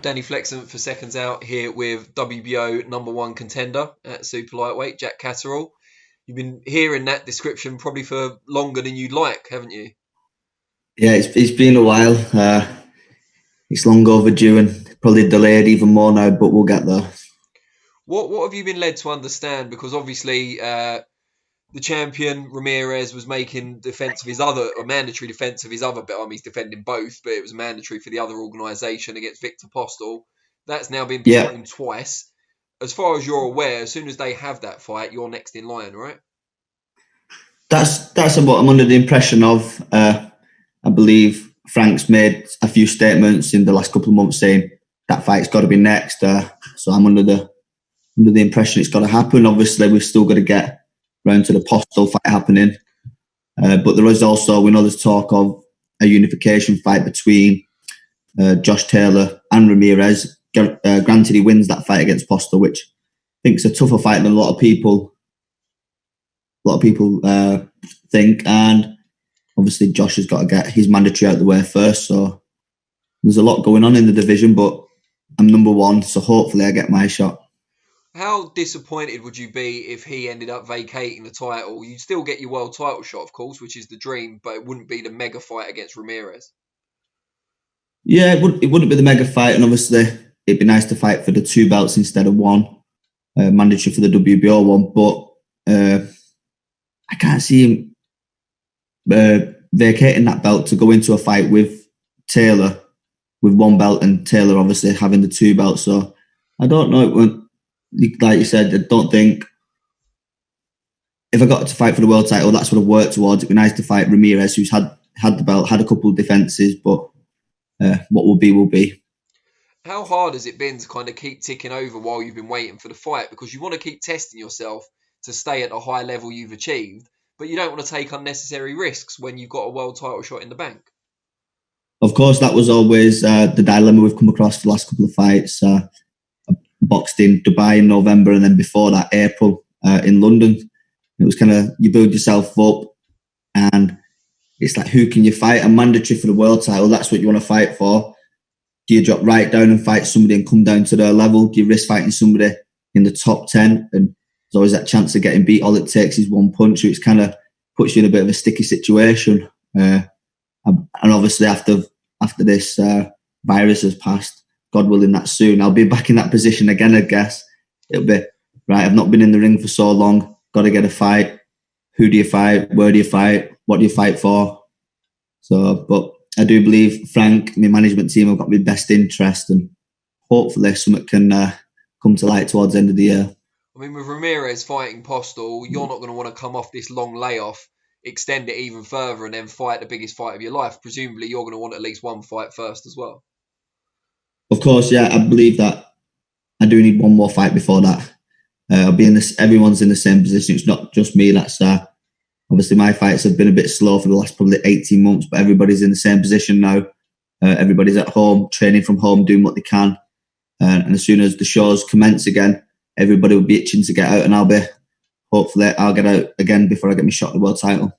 Danny Flexen for Seconds Out here with WBO #1 contender at super lightweight, Jack Catterall. You've been hearing that description probably for longer than you'd like, haven't you? Yeah, it's been a while. It's long overdue and probably delayed even more now, but we'll get there. What have you been led to understand? Because obviously the champion Ramirez was making defence of his a mandatory defence of his other belt. He's defending both, but it was mandatory for the other organisation against Victor Postol. That's now been Yeah, postponed twice. As far as you're aware, as soon as they have that fight, you're next in line, right? that's what I'm under the impression of. I believe Frank's made a few statements in the last couple of months saying that fight's got to be next. So I'm under the impression it's got to happen. Obviously, we've still got to get round to the Postol fight happening. But there is also, we know there's talk of a unification fight between Josh Taylor and Ramirez. Granted, he wins that fight against Postol, which I think is a tougher fight than a lot of people think. And obviously, Josh has got to get his mandatory out the way first. So there's a lot going on in the division, but I'm #1, so hopefully I get my shot. How disappointed would you be if he ended up vacating the title? You'd still get your world title shot, of course, which is the dream, but it wouldn't be the mega fight against Ramirez. Yeah, it wouldn't be the mega fight, and obviously it'd be nice to fight for the 2 belts instead of 1, mandatory for the WBO one. But I can't see him vacating that belt to go into a fight with Taylor with 1 belt, and Taylor obviously having the 2 belts. So I don't know. Like you said, I don't think if I got to fight for the world title, that's what I've worked towards. It'd be nice to fight Ramirez, who's had the belt, had a couple of defences, but what will be will be. How hard has it been to kind of keep ticking over while you've been waiting for the fight? Because you want to keep testing yourself to stay at a high level you've achieved, but you don't want to take unnecessary risks when you've got a world title shot in the bank. Of course, that was always the dilemma we've come across for the last couple of fights. I boxed in Dubai in November, and then before that, April in London. It was kind of, you build yourself up, and it's like, who can you fight? A mandatory for the world title, that's what you want to fight for. Do you drop right down and fight somebody and come down to their level? Do you risk fighting somebody in the top 10? And there's always that chance of getting beat. All it takes is 1 punch. So it's kind of puts you in a bit of a sticky situation. And obviously after this virus has passed, God willing, that soon, I'll be back in that position again, I guess. It'll be, right, I've not been in the ring for so long. Got to get a fight. Who do you fight? Where do you fight? What do you fight for? So, but I do believe Frank and the management team have got my best interest, and hopefully something can come to light towards the end of the year. I mean, with Ramirez fighting Postol, you're not going to want to come off this long layoff, extend it even further, and then fight the biggest fight of your life. Presumably, you're going to want at least 1 fight first as well. Of course, yeah, I believe that I do need 1 more fight before that. I'll be in this. Everyone's in the same position. It's not just me. That's obviously my fights have been a bit slow for the last probably 18 months, but everybody's in the same position now. Everybody's at home, training from home, doing what they can. And as soon as the shows commence again, everybody will be itching to get out, and hopefully I'll get out again before I get my shot at the world title.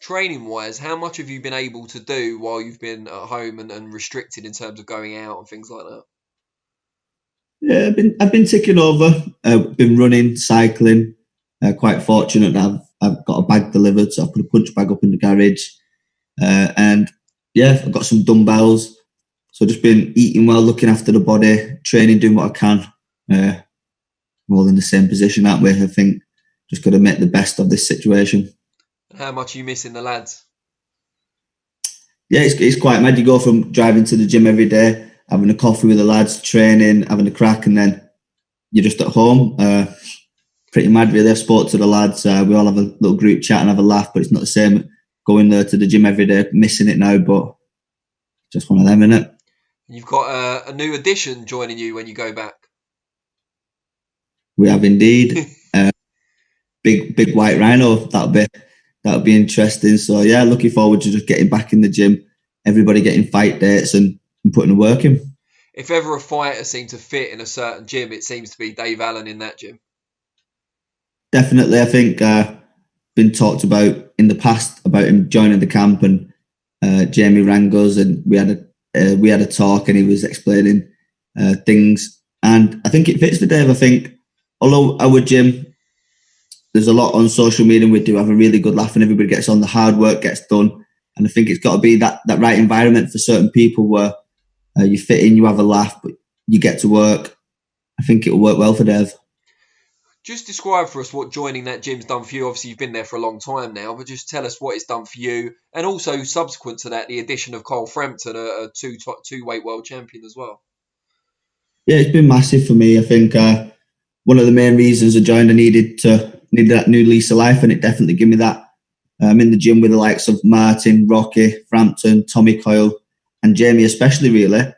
Training-wise, how much have you been able to do while you've been at home and restricted in terms of going out and things like that? Yeah, I've been ticking over. Been running, cycling. Quite fortunate that I've got a bag delivered, so I put a punch bag up in the garage. And yeah, I've got some dumbbells. So just been eating well, looking after the body, training, doing what I can. We're all in the same position, aren't we? I think just got to make the best of this situation. How much are you missing the lads? Yeah, it's quite mad. You go from driving to the gym every day, having a coffee with the lads, training, having a crack, and then you're just at home. Pretty mad, really. I've spoke to the lads. We all have a little group chat and have a laugh, but it's not the same going there to the gym every day, missing it now, but just one of them, innit? You've got a new addition joining you when you go back. We have indeed. Big white rhino. That'll be interesting. So yeah, looking forward to just getting back in the gym, everybody getting fight dates and putting the work in. If ever a fighter seemed to fit in a certain gym, it seems to be Dave Allen in that gym. Definitely, I think been talked about in the past about him joining the camp, and Jamie rang us and we had a talk, and he was explaining things. And I think it fits for Dave. I think, although our gym, there's a lot on social media, and we do have a really good laugh and everybody gets on, the hard work gets done. And I think it's got to be that right environment for certain people where you fit in, you have a laugh, but you get to work. I think it'll work well for Dave. Just describe for us what joining that gym's done for you. Obviously, you've been there for a long time now, but just tell us what it's done for you. And also, subsequent to that, the addition of Cole Frampton, a two-weight world champion as well. Yeah, it's been massive for me. I think one of the main reasons I joined, I needed that new lease of life, and it definitely gave me that. I'm in the gym with the likes of Martin, Rocky, Frampton, Tommy Coyle, and Jamie especially, really.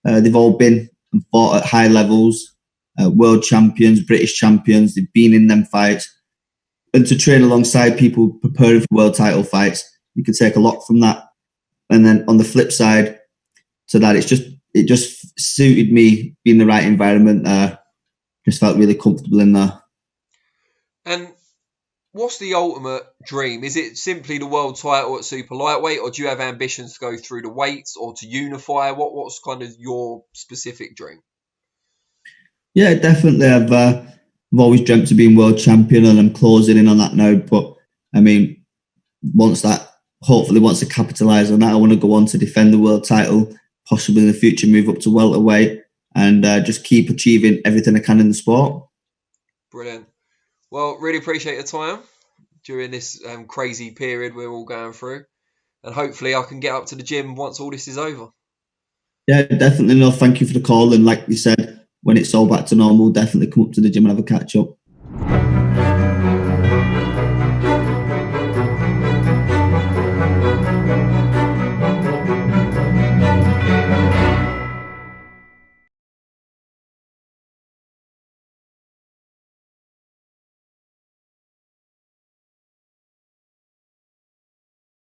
They've all been and fought at high levels. World champions, British champions, they've been in them fights. And to train alongside people preparing for world title fights, you can take a lot from that. And then on the flip side to that, it just suited me, being the right environment. Just felt really comfortable in there. And what's the ultimate dream? Is it simply the world title at super lightweight, or do you have ambitions to go through the weights or to unify? What's kind of your specific dream? Yeah, definitely. I've always dreamt of being world champion, and I'm closing in on that now. But I mean, once I capitalise on that, I want to go on to defend the world title, possibly in the future move up to welterweight, and just keep achieving everything I can in the sport. Brilliant. Well, really appreciate your time during this crazy period we're all going through, and hopefully I can get up to the gym once all this is over. Yeah, definitely. No, thank you for the call, and like you said, when it's all back to normal, definitely come up to the gym and have a catch up.